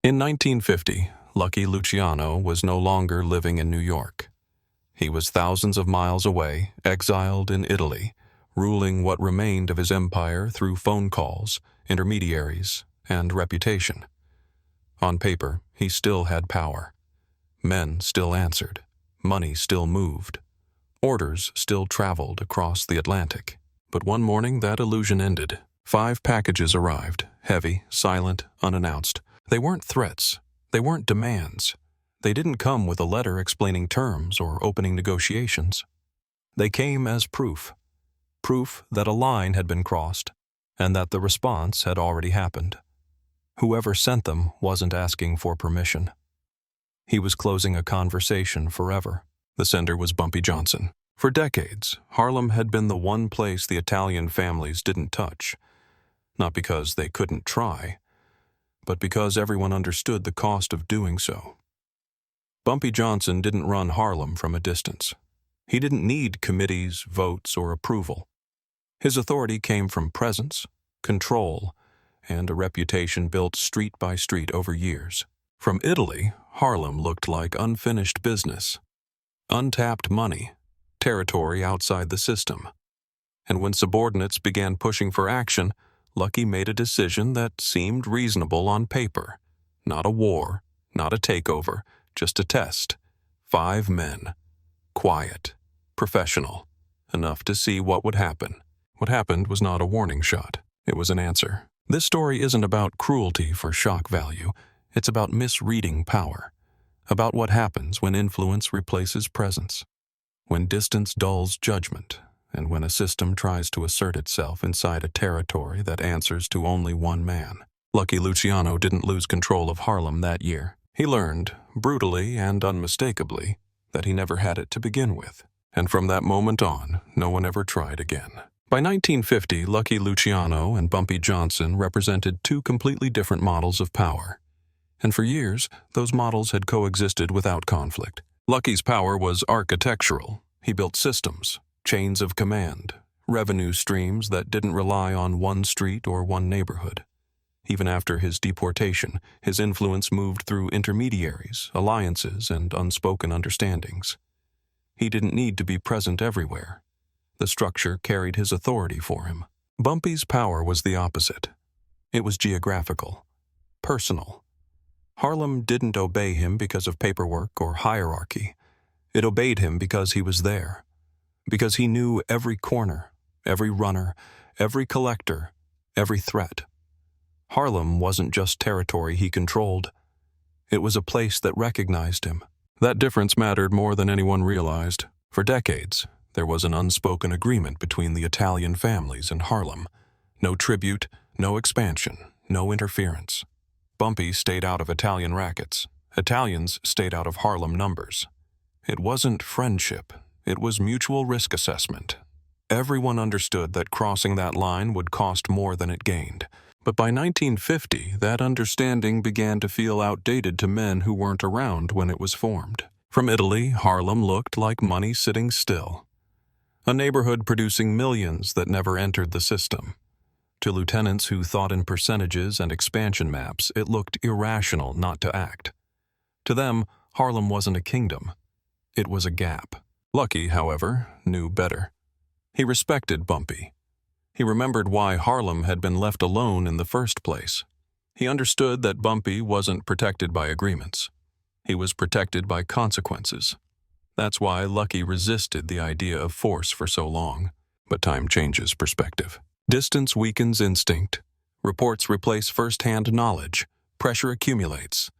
In 1950, Lucky Luciano was no longer living in New York. He was thousands of miles away, exiled in Italy, ruling what remained of his empire through phone calls, intermediaries, and reputation. On paper, he still had power. Men still answered. Money still moved. Orders still traveled across the Atlantic. But one morning that illusion ended. 5 packages arrived, heavy, silent, unannounced. They weren't threats. They weren't demands. They didn't come with a letter explaining terms or opening negotiations. They came as proof. Proof that a line had been crossed and that the response had already happened. Whoever sent them wasn't asking for permission. He was closing a conversation forever. The sender was Bumpy Johnson. For decades, Harlem had been the one place the Italian families didn't touch. Not because they couldn't try, but because everyone understood the cost of doing so. Bumpy Johnson didn't run Harlem from a distance. He didn't need committees, votes, or approval. His authority came from presence, control, and a reputation built street by street over years. From Italy, Harlem looked like unfinished business, untapped money, territory outside the system. And when subordinates began pushing for action, Lucky made a decision that seemed reasonable on paper. Not a war, not a takeover, just a test. 5 men. Quiet. Professional. Enough to see what would happen. What happened was not a warning shot. It was an answer. This story isn't about cruelty for shock value. It's about misreading power. About what happens when influence replaces presence. When distance dulls judgment. And when a system tries to assert itself inside a territory that answers to only one man. Lucky Luciano didn't lose control of Harlem that year. He learned, brutally and unmistakably, that he never had it to begin with. And from that moment on, no one ever tried again. By 1950, Lucky Luciano and Bumpy Johnson represented 2 completely different models of power. And for years, those models had coexisted without conflict. Lucky's power was architectural. He built systems, chains of command, revenue streams that didn't rely on one street or one neighborhood. Even after his deportation, his influence moved through intermediaries, alliances, and unspoken understandings. He didn't need to be present everywhere. The structure carried his authority for him. Bumpy's power was the opposite. It was geographical, personal. Harlem didn't obey him because of paperwork or hierarchy. It obeyed him because he was there. Because he knew every corner, every runner, every collector, every threat. Harlem wasn't just territory he controlled. It was a place that recognized him. That difference mattered more than anyone realized. For decades, there was an unspoken agreement between the Italian families and Harlem. No tribute, no expansion, no interference. Bumpy stayed out of Italian rackets. Italians stayed out of Harlem numbers. It wasn't friendship. It was mutual risk assessment. Everyone understood that crossing that line would cost more than it gained. But by 1950, that understanding began to feel outdated to men who weren't around when it was formed. From Italy, Harlem looked like money sitting still. A neighborhood producing millions that never entered the system. To lieutenants who thought in percentages and expansion maps, it looked irrational not to act. To them, Harlem wasn't a kingdom. It was a gap. Lucky, however, knew better. He respected Bumpy. He remembered why Harlem had been left alone in the first place. He understood that Bumpy wasn't protected by agreements. He was protected by consequences. That's why Lucky resisted the idea of force for so long. But time changes perspective. Distance weakens instinct. Reports replace first-hand knowledge. Pressure accumulates.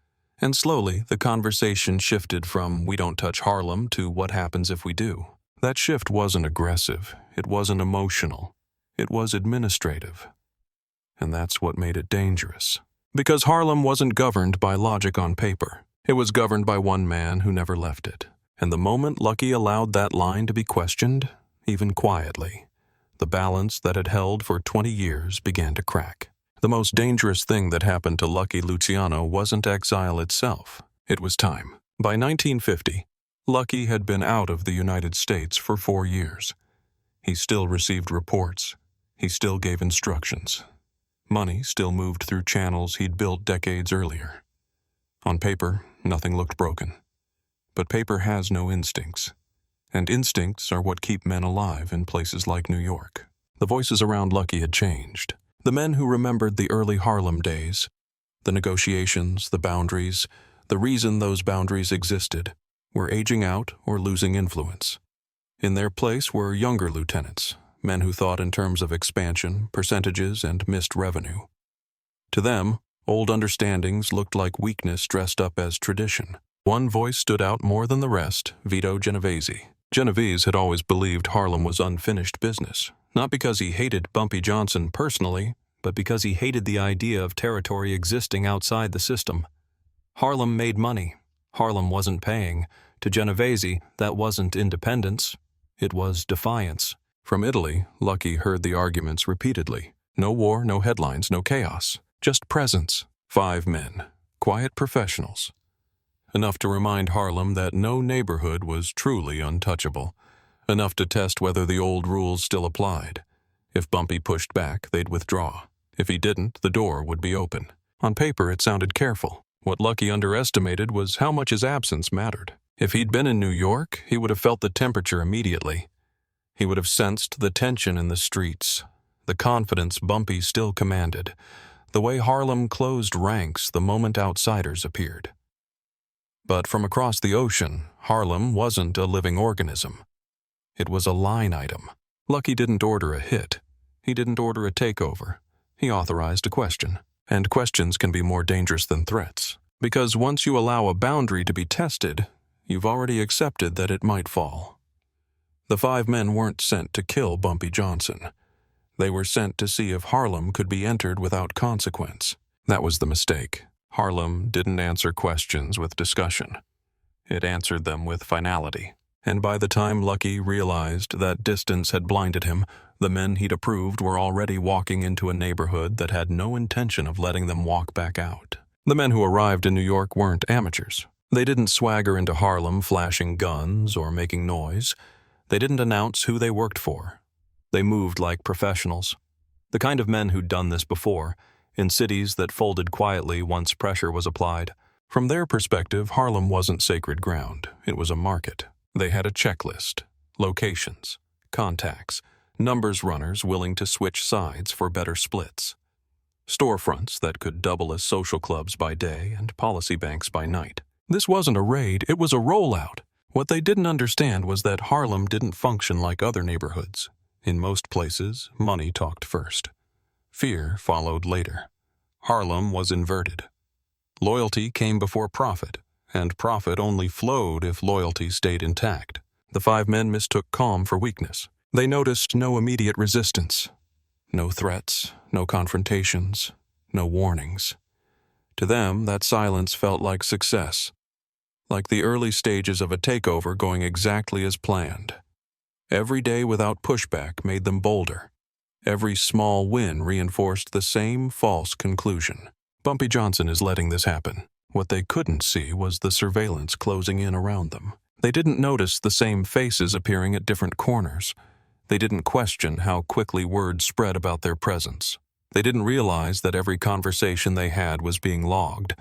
And slowly, the conversation shifted from "we don't touch Harlem" to "what happens if we do." That shift wasn't aggressive. It wasn't emotional. It was administrative. And that's what made it dangerous. Because Harlem wasn't governed by logic on paper. It was governed by one man who never left it. And the moment Lucky allowed that line to be questioned, even quietly, the balance that had held for 20 years began to crack. The most dangerous thing that happened to Lucky Luciano wasn't exile itself. It was time. By 1950, Lucky had been out of the United States for 4 years. He still received reports. He still gave instructions. Money still moved through channels he'd built decades earlier. On paper, nothing looked broken. But paper has no instincts. And instincts are what keep men alive in places like New York. The voices around Lucky had changed. The men who remembered the early Harlem days, the negotiations, the boundaries, the reason those boundaries existed, were aging out or losing influence. In their place were younger lieutenants, men who thought in terms of expansion, percentages, and missed revenue. To them, old understandings looked like weakness dressed up as tradition. One voice stood out more than the rest, Vito Genovese. Genovese had always believed Harlem was unfinished business, not because he hated Bumpy Johnson personally, but because he hated the idea of territory existing outside the system. Harlem made money. Harlem wasn't paying. To Genovese, that wasn't independence. It was defiance. From Italy, Lucky heard the arguments repeatedly. No war, no headlines, no chaos. Just presence. 5 men. Quiet professionals. Enough to remind Harlem that no neighborhood was truly untouchable. Enough to test whether the old rules still applied. If Bumpy pushed back, they'd withdraw. If he didn't, the door would be open. On paper, it sounded careful. What Lucky underestimated was how much his absence mattered. If he'd been in New York, he would have felt the temperature immediately. He would have sensed the tension in the streets, the confidence Bumpy still commanded, the way Harlem closed ranks the moment outsiders appeared. But from across the ocean, Harlem wasn't a living organism. It was a line item. Lucky didn't order a hit. He didn't order a takeover. He authorized a question. And questions can be more dangerous than threats. Because once you allow a boundary to be tested, you've already accepted that it might fall. The 5 men weren't sent to kill Bumpy Johnson. They were sent to see if Harlem could be entered without consequence. That was the mistake. Harlem didn't answer questions with discussion. It answered them with finality. And by the time Lucky realized that distance had blinded him, the men he'd approved were already walking into a neighborhood that had no intention of letting them walk back out. The men who arrived in New York weren't amateurs. They didn't swagger into Harlem flashing guns or making noise. They didn't announce who they worked for. They moved like professionals. The kind of men who'd done this before, in cities that folded quietly once pressure was applied. From their perspective, Harlem wasn't sacred ground. It was a market. They had a checklist, locations, contacts, numbers runners willing to switch sides for better splits. Storefronts that could double as social clubs by day and policy banks by night. This wasn't a raid, it was a rollout. What they didn't understand was that Harlem didn't function like other neighborhoods. In most places, money talked first. Fear followed later. Harlem was inverted. Loyalty came before profit, and profit only flowed if loyalty stayed intact. The 5 men mistook calm for weakness. They noticed no immediate resistance. No threats, no confrontations, no warnings. To them, that silence felt like success, like the early stages of a takeover going exactly as planned. Every day without pushback made them bolder. Every small win reinforced the same false conclusion. Bumpy Johnson is letting this happen. What they couldn't see was the surveillance closing in around them. They didn't notice the same faces appearing at different corners. They didn't question how quickly word spread about their presence. They didn't realize that every conversation they had was being logged,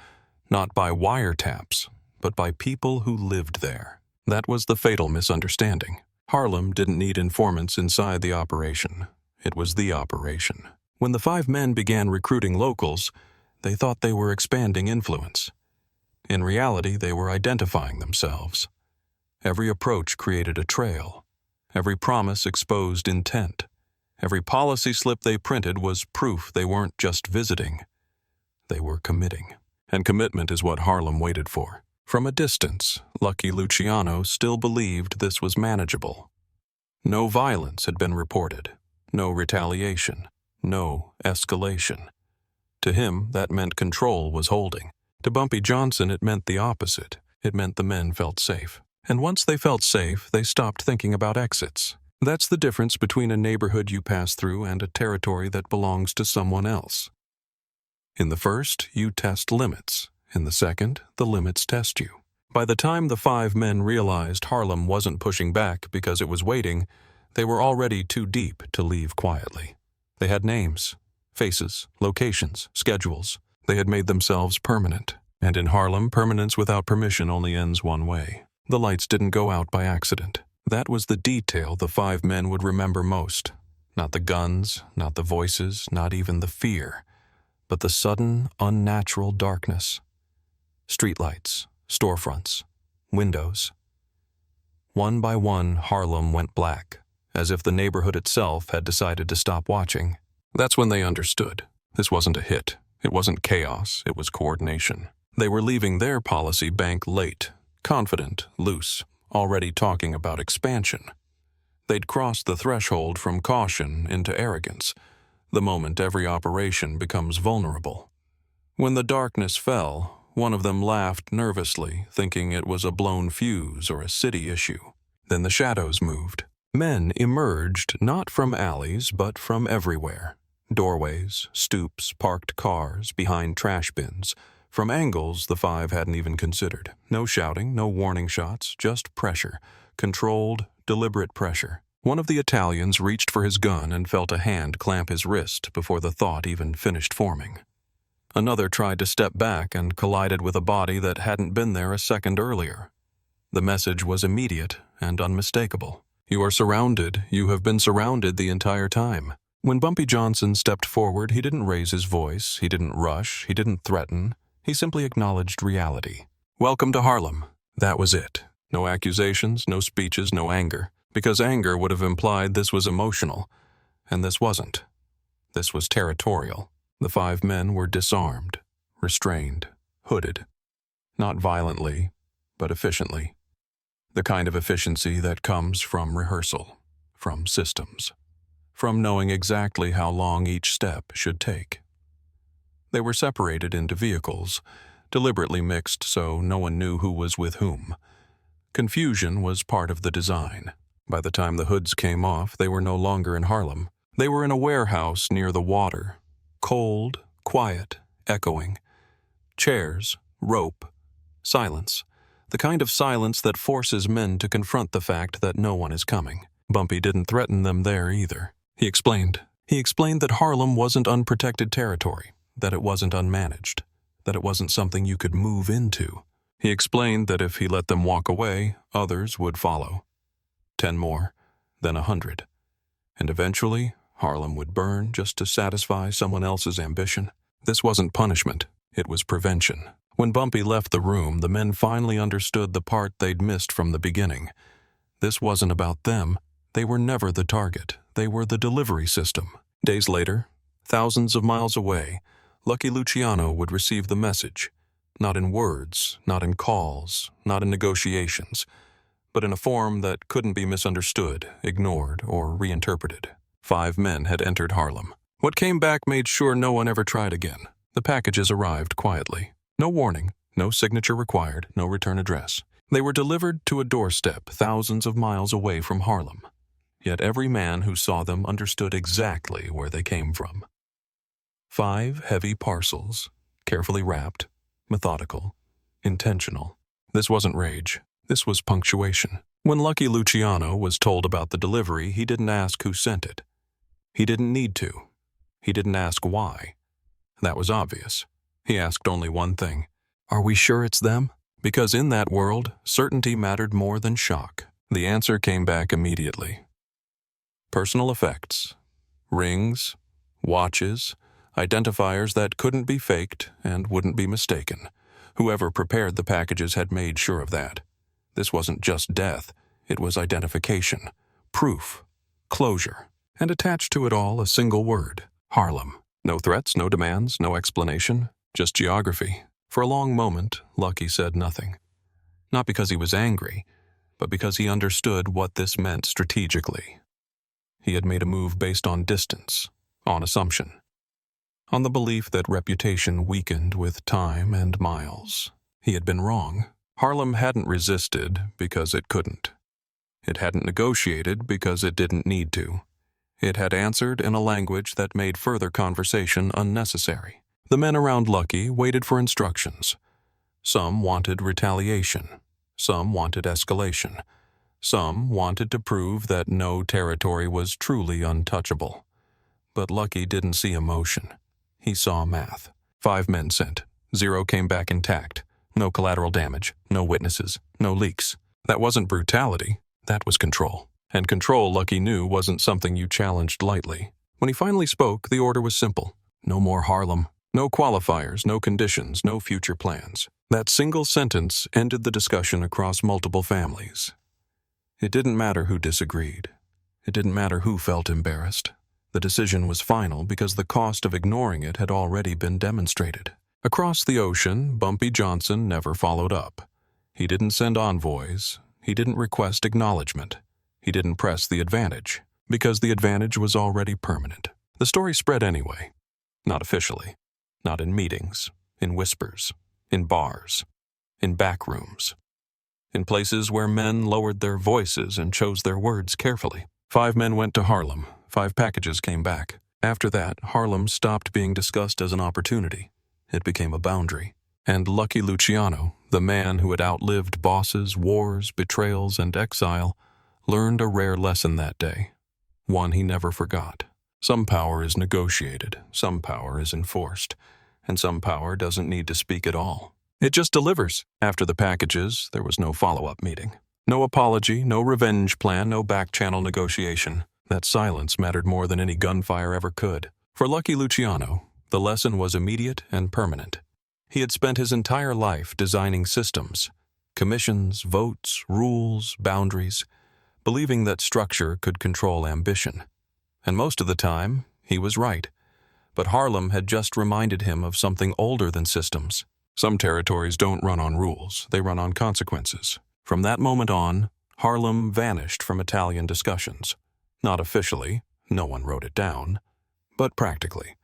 not by wiretaps, but by people who lived there. That was the fatal misunderstanding. Harlem didn't need informants inside the operation. It was the operation. When the 5 men began recruiting locals, they thought they were expanding influence. In reality, they were identifying themselves. Every approach created a trail. Every promise exposed intent. Every policy slip they printed was proof they weren't just visiting. They were committing. And commitment is what Harlem waited for. From a distance, Lucky Luciano still believed this was manageable. No violence had been reported. No retaliation. No escalation. To him, that meant control was holding. To Bumpy Johnson, it meant the opposite. It meant the men felt safe. And once they felt safe, they stopped thinking about exits. That's the difference between a neighborhood you pass through and a territory that belongs to someone else. In the first, you test limits. In the second, the limits test you. By the time the 5 men realized Harlem wasn't pushing back because it was waiting, they were already too deep to leave quietly. They had names, faces, locations, schedules. They had made themselves permanent. And in Harlem, permanence without permission only ends one way. The lights didn't go out by accident. That was the detail the 5 men would remember most. Not the guns, not the voices, not even the fear, but the sudden, unnatural darkness. Streetlights, storefronts, windows. One by one, Harlem went black, as if the neighborhood itself had decided to stop watching. That's when they understood. This wasn't a hit. It wasn't chaos. It was coordination. They were leaving their policy bank late, confident, loose, already talking about expansion. They'd crossed the threshold from caution into arrogance, the moment every operation becomes vulnerable. When the darkness fell, one of them laughed nervously, thinking it was a blown fuse or a city issue. Then the shadows moved. Men emerged not from alleys, but from everywhere. Doorways, stoops, parked cars, behind trash bins, from angles the 5 hadn't even considered. No shouting, no warning shots, just pressure. Controlled, deliberate pressure. One of the Italians reached for his gun and felt a hand clamp his wrist before the thought even finished forming. Another tried to step back and collided with a body that hadn't been there a second earlier. The message was immediate and unmistakable. You are surrounded. You have been surrounded the entire time. When Bumpy Johnson stepped forward, he didn't raise his voice, he didn't rush, he didn't threaten. He simply acknowledged reality. Welcome to Harlem. That was it. No accusations, no speeches, no anger. Because anger would have implied this was emotional, and this wasn't. This was territorial. The 5 men were disarmed, restrained, hooded. Not violently, but efficiently. The kind of efficiency that comes from rehearsal, from systems, from knowing exactly how long each step should take. They were separated into vehicles, deliberately mixed so no one knew who was with whom. Confusion was part of the design. By the time the hoods came off, they were no longer in Harlem. They were in a warehouse near the water. Cold, quiet, echoing. Chairs, rope, silence. The kind of silence that forces men to confront the fact that no one is coming. Bumpy didn't threaten them there either. He explained that Harlem wasn't unprotected territory, that it wasn't unmanaged, that it wasn't something you could move into. He explained that if he let them walk away, others would follow. 10 more, then 100. And eventually, Harlem would burn just to satisfy someone else's ambition. This wasn't punishment, it was prevention. When Bumpy left the room, the men finally understood the part they'd missed from the beginning. This wasn't about them. They were never the target. They were the delivery system. Days later, thousands of miles away, Lucky Luciano would receive the message. Not in words, not in calls, not in negotiations, but in a form that couldn't be misunderstood, ignored, or reinterpreted. 5 men had entered Harlem. What came back made sure no one ever tried again. The packages arrived quietly. No warning, no signature required, no return address. They were delivered to a doorstep thousands of miles away from Harlem. Yet every man who saw them understood exactly where they came from. 5 heavy parcels, carefully wrapped, methodical, intentional. This wasn't rage. This was punctuation. When Lucky Luciano was told about the delivery, he didn't ask who sent it. He didn't need to. He didn't ask why. That was obvious. He asked only one thing. Are we sure it's them? Because in that world, certainty mattered more than shock. The answer came back immediately. Personal effects. Rings, watches, identifiers that couldn't be faked and wouldn't be mistaken. Whoever prepared the packages had made sure of that. This wasn't just death. It was identification, proof, closure, and attached to it all a single word, Harlem. No threats, no demands, no explanation, just geography. For a long moment, Lucky said nothing. Not because he was angry, but because he understood what this meant strategically. He had made a move based on distance, on assumption, on the belief that reputation weakened with time and miles. He had been wrong. Harlem hadn't resisted because it couldn't. It hadn't negotiated because it didn't need to. It had answered in a language that made further conversation unnecessary. The men around Lucky waited for instructions. Some wanted retaliation. Some wanted escalation. Some wanted to prove that no territory was truly untouchable. But Lucky didn't see emotion. He saw math. 5 men sent. Zero came back intact. No collateral damage, no witnesses, no leaks. That wasn't brutality, that was control. And control, Lucky knew, wasn't something you challenged lightly. When he finally spoke, the order was simple. No more Harlem. No qualifiers, no conditions, no future plans. That single sentence ended the discussion across multiple families. It didn't matter who disagreed. It didn't matter who felt embarrassed. The decision was final because the cost of ignoring it had already been demonstrated. Across the ocean, Bumpy Johnson never followed up. He didn't send envoys. He didn't request acknowledgement. He didn't press the advantage, because the advantage was already permanent. The story spread anyway. Not officially. Not in meetings, in whispers, in bars, in back rooms, in places where men lowered their voices and chose their words carefully. 5 men went to Harlem. 5 packages came back. After that, Harlem stopped being discussed as an opportunity. It became a boundary. And Lucky Luciano, the man who had outlived bosses, wars, betrayals, and exile, learned a rare lesson that day. One he never forgot. Some power is negotiated, some power is enforced, and some power doesn't need to speak at all. It just delivers. After the packages, there was no follow-up meeting. No apology, no revenge plan, no back-channel negotiation. That silence mattered more than any gunfire ever could. For Lucky Luciano, the lesson was immediate and permanent. He had spent his entire life designing systems, commissions, votes, rules, boundaries, believing that structure could control ambition. And most of the time, he was right. But Harlem had just reminded him of something older than systems. Some territories don't run on rules, they run on consequences. From that moment on, Harlem vanished from Italian discussions. Not officially, no one wrote it down, but practically.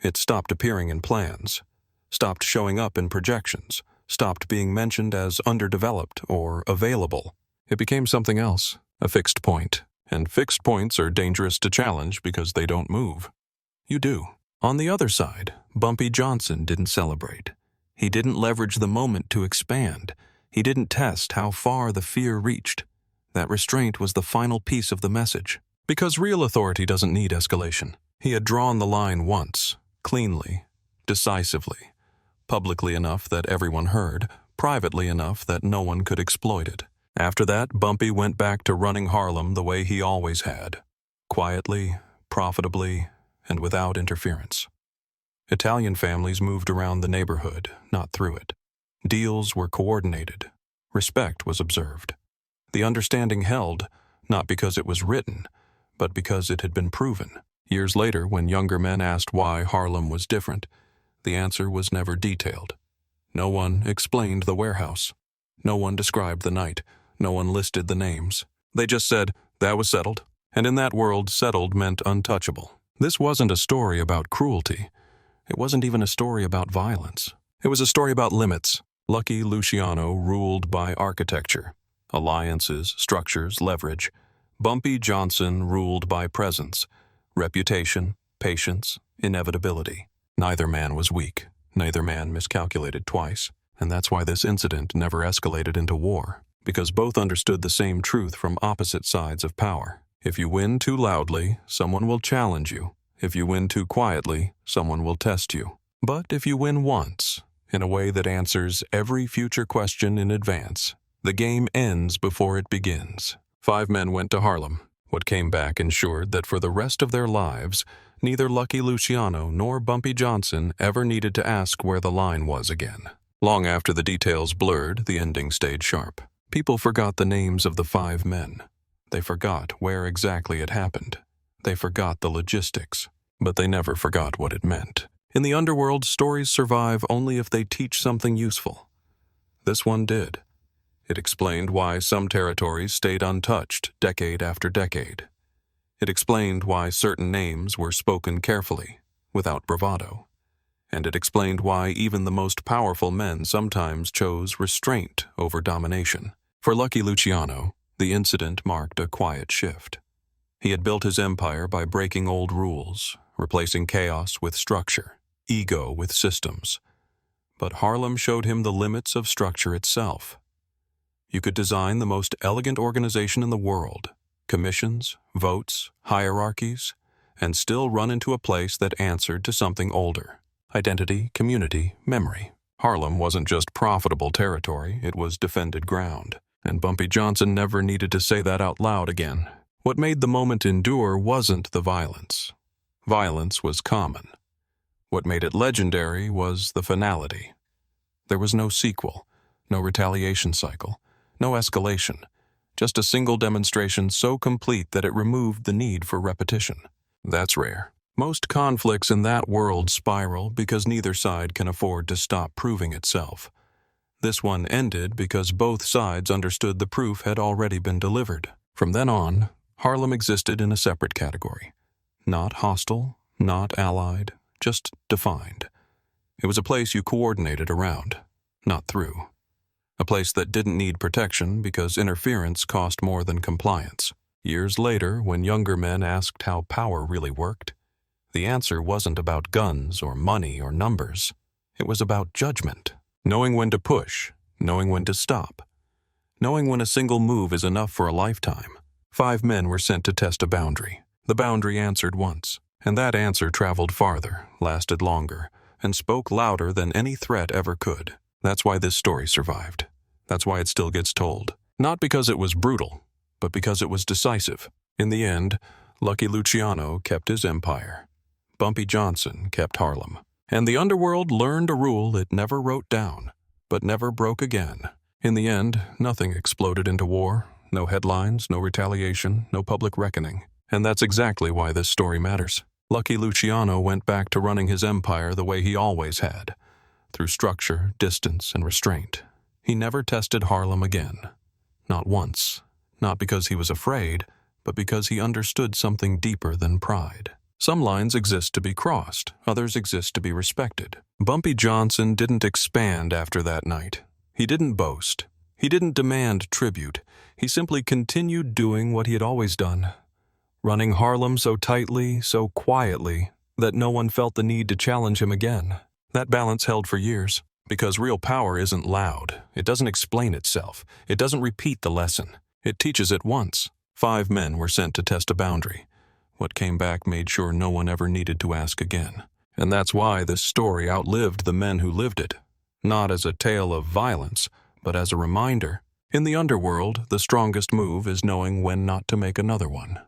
It stopped appearing in plans, stopped showing up in projections, stopped being mentioned as underdeveloped or available. It became something else, a fixed point. And fixed points are dangerous to challenge because they don't move. You do. On the other side, Bumpy Johnson didn't celebrate. He didn't leverage the moment to expand. He didn't test how far the fear reached. That restraint was the final piece of the message. Because real authority doesn't need escalation. He had drawn the line once, cleanly, decisively, publicly enough that everyone heard, privately enough that no one could exploit it. After that, Bumpy went back to running Harlem the way he always had, quietly, profitably, and without interference. Italian families moved around the neighborhood, not through it. Deals were coordinated. Respect was observed. The understanding held, not because it was written, but because it had been proven. Years later, when younger men asked why Harlem was different, the answer was never detailed. No one explained the warehouse. No one described the night. No one listed the names. They just said, that was settled. And in that world, settled meant untouchable. This wasn't a story about cruelty. It wasn't even a story about violence. It was a story about limits. Lucky Luciano ruled by architecture. Alliances, structures, leverage. Bumpy Johnson ruled by presence. Reputation, patience, inevitability. Neither man was weak. Neither man miscalculated twice. And that's why this incident never escalated into war. Because both understood the same truth from opposite sides of power. If you win too loudly, someone will challenge you. If you win too quietly, someone will test you. But if you win once, in a way that answers every future question in advance, the game ends before it begins. 5 men went to Harlem. What came back ensured that for the rest of their lives, neither Lucky Luciano nor Bumpy Johnson ever needed to ask where the line was again. Long after the details blurred, the ending stayed sharp. People forgot the names of the 5 men. They forgot where exactly it happened. They forgot the logistics, but they never forgot what it meant. In the underworld, stories survive only if they teach something useful. This one did. It explained why some territories stayed untouched decade after decade. It explained why certain names were spoken carefully, without bravado. And it explained why even the most powerful men sometimes chose restraint over domination. For Lucky Luciano, the incident marked a quiet shift. He had built his empire by breaking old rules, replacing chaos with structure, ego with systems. But Harlem showed him the limits of structure itself. You could design the most elegant organization in the world, commissions, votes, hierarchies, and still run into a place that answered to something older. Identity, community, memory. Harlem wasn't just profitable territory, it was defended ground. And Bumpy Johnson never needed to say that out loud again. What made the moment endure wasn't the violence. Violence was common. What made it legendary was the finality. There was no sequel, no retaliation cycle, no escalation, just a single demonstration so complete that it removed the need for repetition. That's rare. Most conflicts in that world spiral because neither side can afford to stop proving itself. This one ended because both sides understood the proof had already been delivered. From then on, Harlem existed in a separate category. Not hostile, not allied, just defined. It was a place you coordinated around, not through. A place that didn't need protection because interference cost more than compliance. Years later, when younger men asked how power really worked, the answer wasn't about guns or money or numbers. It was about judgment. Knowing when to push, knowing when to stop. Knowing when a single move is enough for a lifetime. 5 men were sent to test a boundary. The boundary answered once, and that answer traveled farther, lasted longer, and spoke louder than any threat ever could. That's why this story survived. That's why it still gets told. Not because it was brutal, but because it was decisive. In the end, Lucky Luciano kept his empire. Bumpy Johnson kept Harlem. And the underworld learned a rule it never wrote down, but never broke again. In the end, nothing exploded into war. No headlines, no retaliation, no public reckoning. And that's exactly why this story matters. Lucky Luciano went back to running his empire the way he always had, through structure, distance, and restraint. He never tested Harlem again. Not once. Not because he was afraid, but because he understood something deeper than pride. Some lines exist to be crossed, others exist to be respected. Bumpy Johnson didn't expand after that night. He didn't boast. He didn't demand tribute. He simply continued doing what he had always done. Running Harlem so tightly, so quietly, that no one felt the need to challenge him again. That balance held for years. Because real power isn't loud. It doesn't explain itself. It doesn't repeat the lesson. It teaches it once. 5 men were sent to test a boundary. What came back made sure no one ever needed to ask again. And that's why this story outlived the men who lived it. Not as a tale of violence, but as a reminder. In the underworld, the strongest move is knowing when not to make another one.